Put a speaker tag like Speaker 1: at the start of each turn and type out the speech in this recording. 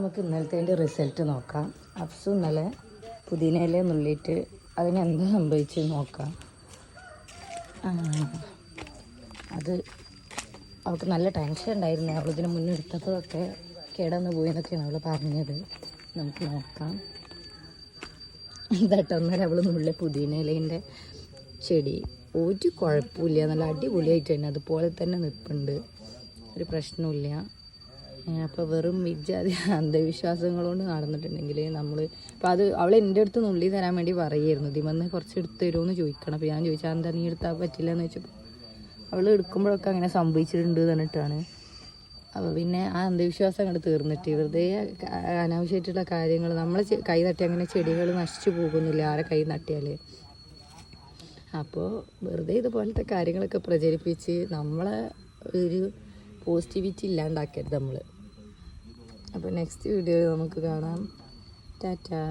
Speaker 1: നമുക്ക് ഇന്നലത്തെ റിസൾട്ട് നോക്കാം. അഫ്സു ഇന്നലെ പുതിനയില നുള്ളിയിട്ട് അതിനെന്താ സംഭവിച്ച് നോക്കാം. അത് അവൾക്ക് നല്ല ടെൻഷൻ ഉണ്ടായിരുന്നു. അവളിതിന് മുന്നേ എടുത്തപ്പോഴൊക്കെ കേടന്ന് പോയി എന്നൊക്കെയാണ് അവൾ പറഞ്ഞത്. നമുക്ക് നോക്കാം. ഇതാട്ടോ ഒന്നര അവൾ നുള്ളിയ പുതിനയിലേൻ്റെ ചെടി ഒരു കുഴപ്പമില്ല, നല്ല അടിപൊളിയായിട്ട് തന്നെ അതുപോലെ തന്നെ നിൽപ്പുണ്ട്, ഒരു പ്രശ്നമില്ല. അപ്പോൾ വെറും വിജാതി അന്ധവിശ്വാസങ്ങൾ കൊണ്ട് നടന്നിട്ടുണ്ടെങ്കിൽ നമ്മൾ അപ്പോൾ അത് അവൾ എൻ്റെ അടുത്ത് നുള്ളി തരാൻ വേണ്ടി പറയുമായിരുന്നു. ഇതിമെന്ന് കുറച്ച് എടുത്ത് തരുമോ ചോദിക്കണം. അപ്പോൾ ഞാൻ ചോദിച്ചാൽ എന്താ നീ എടുത്താൽ പറ്റില്ല എന്ന് വെച്ചപ്പോൾ അവൾ എടുക്കുമ്പോഴൊക്കെ അങ്ങനെ സംഭവിച്ചിട്ടുണ്ട് എന്നിട്ടാണ്. അപ്പോൾ പിന്നെ ആ അന്ധവിശ്വാസം അങ്ങോട്ട് തീർന്നിട്ട് വെറുതെ അനാവശ്യമായിട്ടുള്ള കാര്യങ്ങൾ നമ്മൾ കൈ തട്ടി അങ്ങനെ ചെടികൾ നശിച്ചു പോകുന്നില്ല ആരെ കൈ നട്ടിയാൽ. അപ്പോൾ വെറുതെ ഇതുപോലത്തെ കാര്യങ്ങളൊക്കെ പ്രചരിപ്പിച്ച് നമ്മളെ ഒരു പോസിറ്റിവിറ്റി ഇല്ലാണ്ടാക്കരുത് നമ്മൾ. അപ്പോൾ നെക്സ്റ്റ് വീഡിയോ നമുക്ക് കാണാം. ടാറ്റാ.